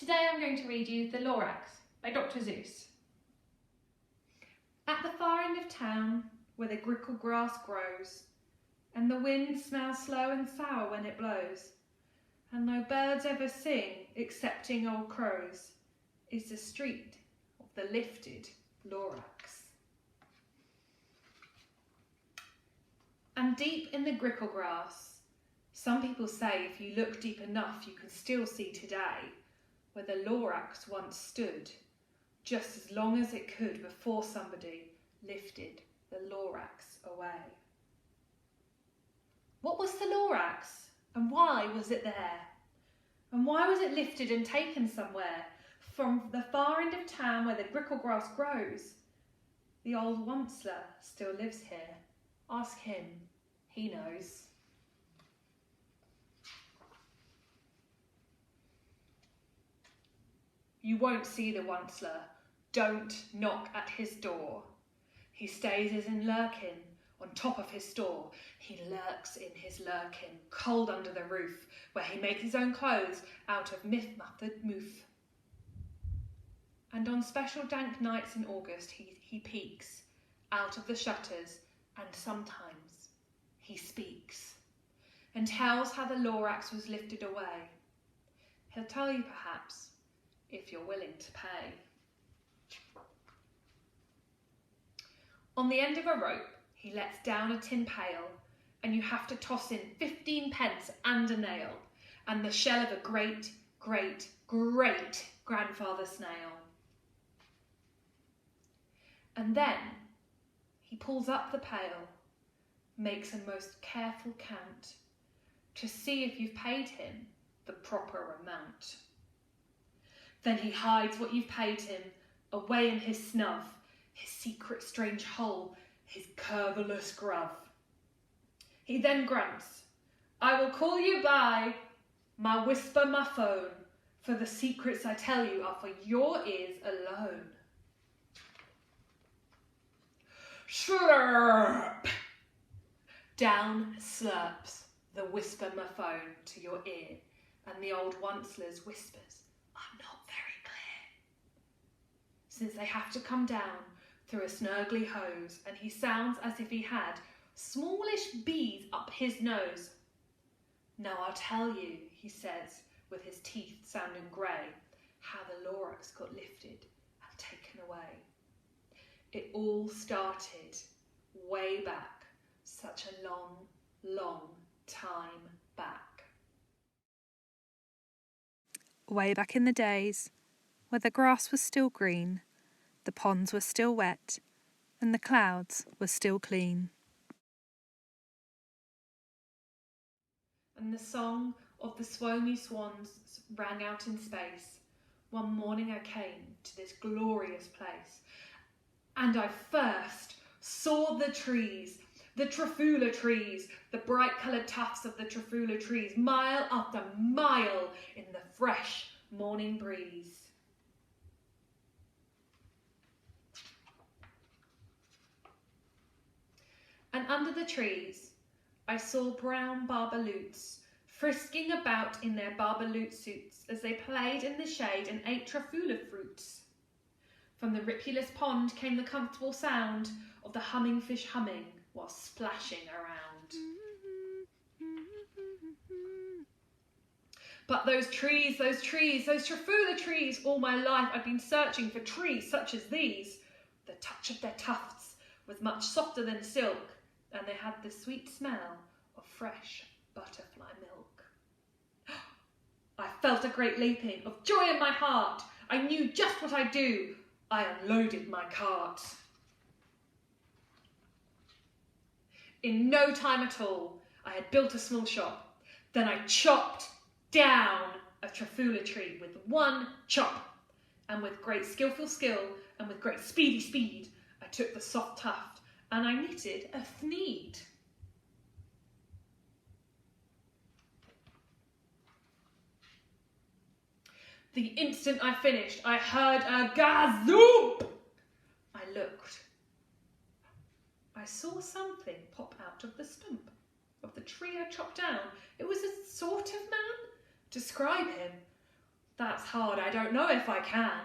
Today I'm going to read you The Lorax by Dr. Seuss. At the far end of town, where the grickle grass grows, and the wind smells slow and sour when it blows, and no birds ever sing excepting old crows, is the street of the lifted Lorax. And deep in the grickle grass, some people say if you look deep enough you can still see today where the Lorax once stood, just as long as it could before somebody lifted the Lorax away. What was the Lorax, and why was it there? And why was it lifted and taken somewhere from the far end of town where the grickle grass grows? The old onceler still lives here. Ask him, he knows. You won't see the onceler. Don't knock at his door. He stays as in lurkin on top of his store. He lurks in his lurkin, cold under the roof, where he makes his own clothes out of muttered moof. And on special dank nights in August he peeks out of the shutters, and sometimes he speaks and tells how the Lorax was lifted away. He'll tell you perhaps, if you're willing to pay. On the end of a rope, he lets down a tin pail, and you have to toss in 15 pence and a nail, and the shell of a great, great, great grandfather snail. And then he pulls up the pail, makes a most careful count, to see if you've paid him the proper amount. Then he hides what you've paid him away in his snub, his secret strange hole, his curveless grub. He then grunts, I will call you by my whisper, my phone, for the secrets I tell you are for your ears alone. Slurp! Down slurps the whisper, my phone, to your ear, and the old onceler's whispers, I'm not very clear. Since they have to come down through a snurgly hose, and he sounds as if he had smallish bees up his nose. Now I'll tell you, he says, with his teeth sounding grey, how the Lorax got lifted and taken away. It all started way back, such a long, long time back. Way back in the days, where the grass was still green, the ponds were still wet, and the clouds were still clean. And the song of the swoony swans rang out in space. One morning I came to this glorious place, and I first saw the trees, the trifula trees, the bright-coloured tufts of the trifula trees, mile after mile in the fresh morning breeze. And under the trees I saw brown barbaloots frisking about in their barbaloot suits as they played in the shade and ate trifula fruits. From the ripulous pond came the comfortable sound of the humming fish humming while splashing around. But those trees, those trifula trees, all my life I've been searching for trees such as these. The touch of their tufts was much softer than silk, and they had the sweet smell of fresh butterfly milk. I felt a great leaping of joy in my heart. I knew just what I'd do. I unloaded my cart. In no time at all, I had built a small shop. Then I chopped down a trifula tree with one chop. And with great skillful skill and with great speedy speed, I took the soft tuft and I knitted a thneed. The instant I finished, I heard a gazoop. I looked. I saw something pop out of the stump of the tree I chopped down. It was a sort of man. Describe him. That's hard, I don't know if I can.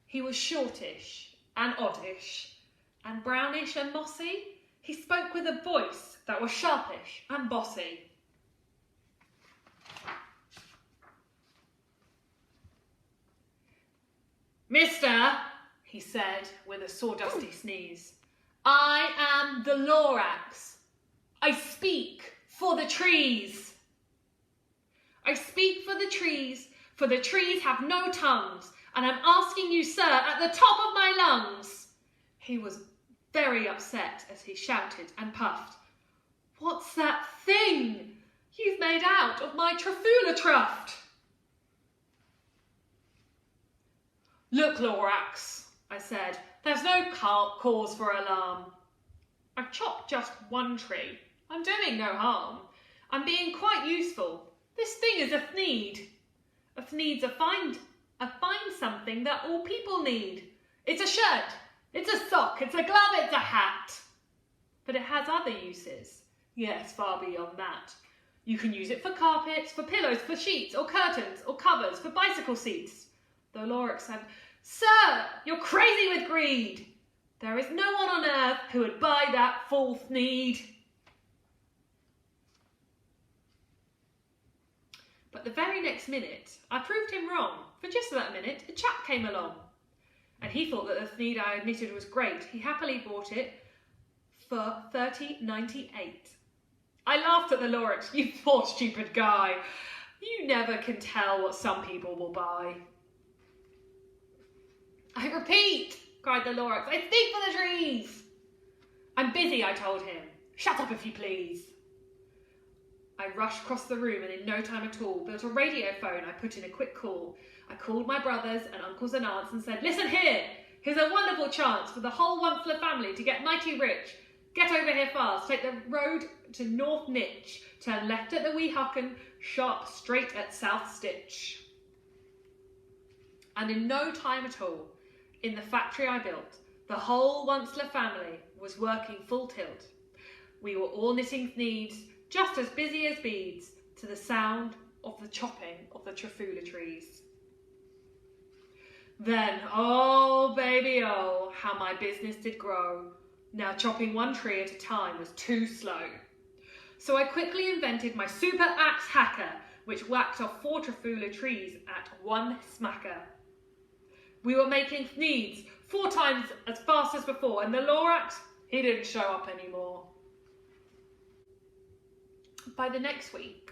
He was shortish and oddish and brownish and mossy. He spoke with a voice that was sharpish and bossy. Mister, he said with a sawdusty sneeze, I am the Lorax. I speak for the trees. I speak for the trees have no tongues, and I'm asking you, sir, at the top of my lungs. He was very upset as he shouted and puffed. What's that thing you've made out of my trafula tuft? Look, Lorax, I said, there's no cause for alarm. I've chopped just one tree. I'm doing no harm. I'm being quite useful. This thing is a thneed. A thneed's a fine something that all people need. It's a shirt, it's a sock, it's a glove, it's a hat. But it has other uses. Yes, far beyond that. You can use it for carpets, for pillows, for sheets, or curtains, or covers, for bicycle seats. Though Lorax said, Sir, you're crazy with greed. There is no one on earth who would buy that full thneed. But the very next minute, I proved him wrong. For just that minute, a chap came along. And he thought that the thneed I had knitted was great. He happily bought it for $30.98. I laughed at the Lorax. You poor stupid guy. You never can tell what some people will buy. I repeat, cried the Lorax, I speak for the trees. I'm busy, I told him. Shut up if you please. I rushed across the room and in no time at all built a radio phone. I put in a quick call. I called my brothers and uncles and aunts and said, listen here, here's a wonderful chance for the whole Wunsler family to get mighty rich. Get over here fast, take the road to North Nitch, turn left at the Weehawken, sharp straight at South Stitch. And in no time at all, in the factory I built, the whole Wunsler family was working full tilt. We were all knitting thneeds, just as busy as beads, to the sound of the chopping of the trafula trees. Then, oh baby, oh, how my business did grow. Now chopping one tree at a time was too slow. So I quickly invented my super axe hacker, which whacked off 4 trafula trees at one smacker. We were making thneeds 4 times as fast as before, and the Lorax, he didn't show up anymore. By the next week,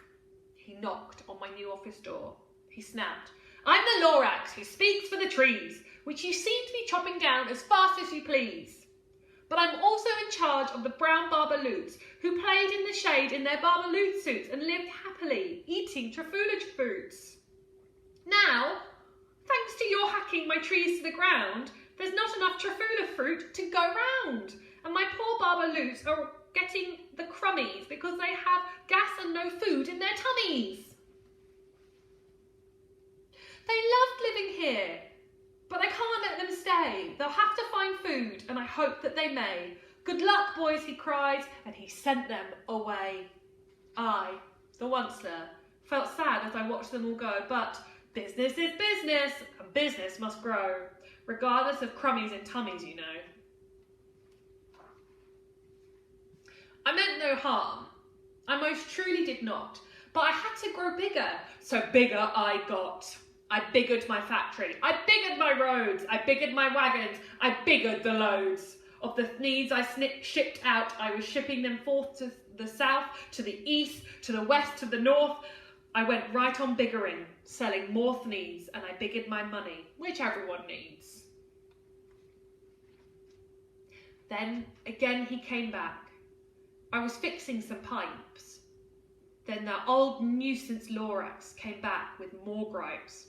he knocked on my new office door. He snapped, I'm the Lorax who speaks for the trees, which you seem to be chopping down as fast as you please. But I'm also in charge of the brown Barbaloots, who played in the shade in their Barbaloot suits and lived happily, eating trafula fruits. Now, thanks to your hacking my trees to the ground, there's not enough trafula fruit to go round, and my poor Barbaloots are getting the crummies because they have gas and no food in their tummies. They loved living here, but I can't let them stay. They'll have to find food, and I hope that they may. Good luck, boys, he cried, and he sent them away. I, the Wunsler, felt sad as I watched them all go, but business is business, and business must grow, regardless of crummies and tummies, you know. I meant no harm. I most truly did not, but I had to grow bigger, so bigger I got. I biggered my factory, I biggered my roads, I biggered my wagons, I biggered the loads. Of the thneeds I shipped out, I was shipping them forth to the south, to the east, to the west, to the north. I went right on biggering, selling more thneeds, and I biggered my money, which everyone needs. Then again he came back. I was fixing some pipes. Then that old nuisance Lorax came back with more gripes.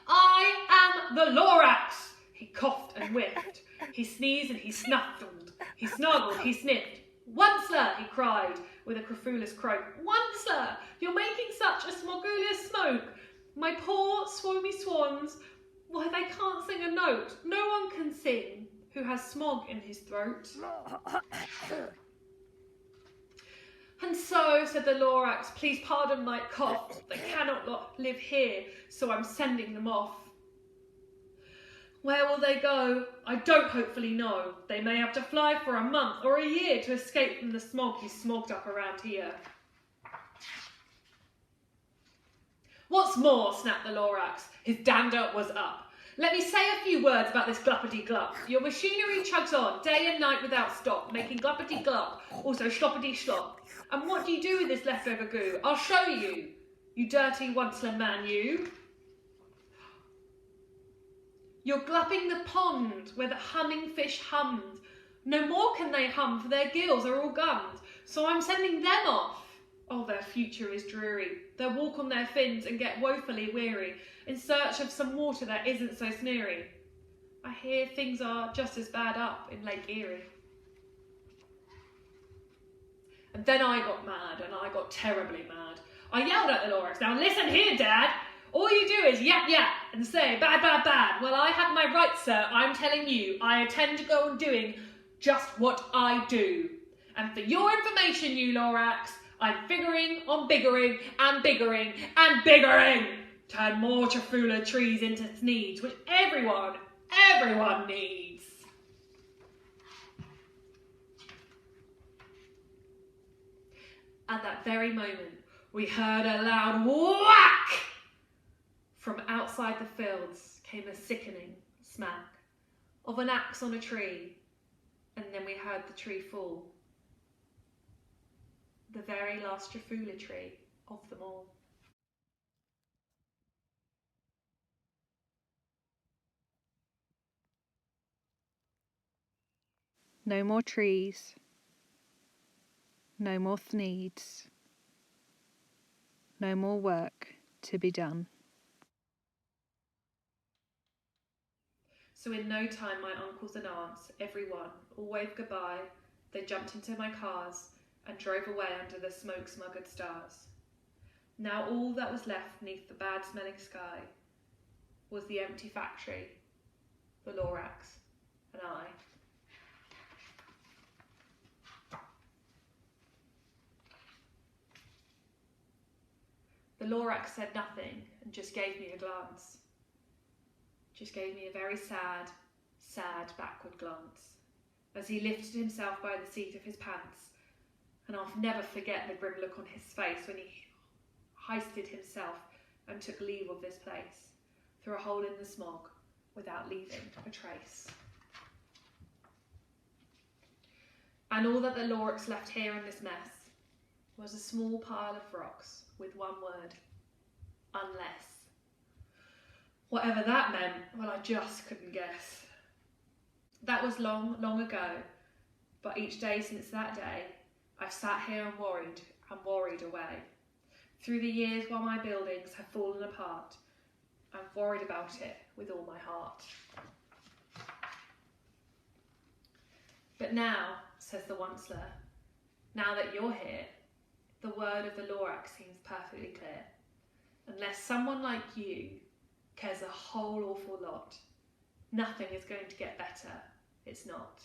I am the Lorax! He coughed and whiffed. He sneezed and he snuffled. He snarled, he sniffed. Wunsler, he cried with a crofulous croak. Wunsler, you're making such a smogulous smoke. My poor swomy swans, why they can't sing a note. No one can sing who has smog in his throat. "And so," said the Lorax, "please pardon my cough. They cannot live here, so I'm sending them off." "Where will they go?" "I don't hopefully know. They may have to fly for a month or a year to escape from the smog he's smogged up around here." "What's more," snapped the Lorax, his dander was up, "let me say a few words about this gluppity-glup. Your machinery chugs on, day and night without stop, making gluppity-glup, also sloppity-slop. And what do you do with this leftover goo? I'll show you, you dirty onceland man, you. You're glupping the pond where the humming fish hummed. No more can they hum, for their gills are all gummed. So I'm sending them off. Oh, their future is dreary. They'll walk on their fins and get woefully weary, in search of some water that isn't so sneery. I hear things are just as bad up in Lake Erie. And then I got mad, and I got terribly mad. I yelled at the Lorax, "Now listen here, Dad. All you do is yap yap and say bad, bad, bad. Well, I have my rights, sir. I'm telling you, I intend to go on doing just what I do. And for your information, you Lorax, I'm figuring on biggering and biggering and biggering. Turn more Trafula trees into sneeds, which everyone needs." At that very moment, we heard a loud whack. From outside the fields came a sickening smack of an axe on a tree, and then we heard the tree fall. The very last Trafula tree of them all. No more trees. No more needs. No more work to be done. So in no time, my uncles and aunts, everyone, all waved goodbye. They jumped into my cars and drove away under the smoke-smuggered stars. Now all that was left beneath the bad-smelling sky was the empty factory, the Lorax, and I. The Lorax said nothing and just gave me a glance. Just gave me a very sad, sad backward glance as he lifted himself by the seat of his pants, and I'll never forget the grim look on his face when he hoisted himself and took leave of this place through a hole in the smog without leaving a trace. And all that the Lorax left here in this mess was a small pile of rocks with one word: unless. Whatever that meant, well, I just couldn't guess. That was long, long ago, but each day since that day, I've sat here and worried away. Through the years while my buildings have fallen apart, I've worried about it with all my heart. But now, says the Onceler, now that you're here, the word of the Lorax seems perfectly clear. Unless someone like you cares a whole awful lot, nothing is going to get better. It's not.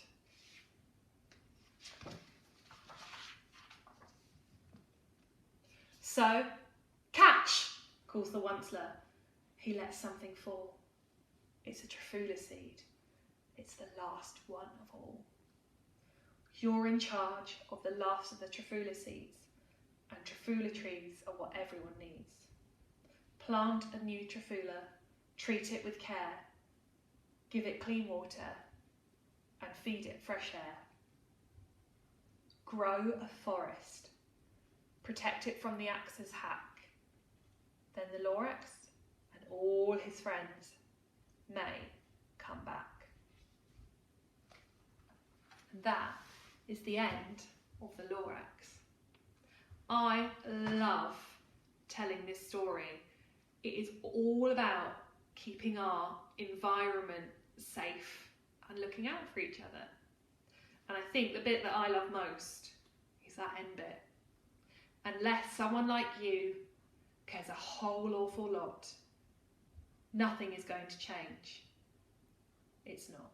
So, catch, calls the Onceler. He lets something fall. It's a Trafula seed. It's the last one of all. You're in charge of the last of the Trafula seeds, and Trafula trees are what everyone needs. Plant a new Trafula, treat it with care, give it clean water, and feed it fresh air. Grow a forest, protect it from the axe's hack. Then the Lorax and all his friends may come back. And that is the end of the Lorax. I love telling this story. It is all about keeping our environment safe and looking out for each other. And I think the bit that I love most is that end bit. Unless someone like you cares a whole awful lot, nothing is going to change. It's not.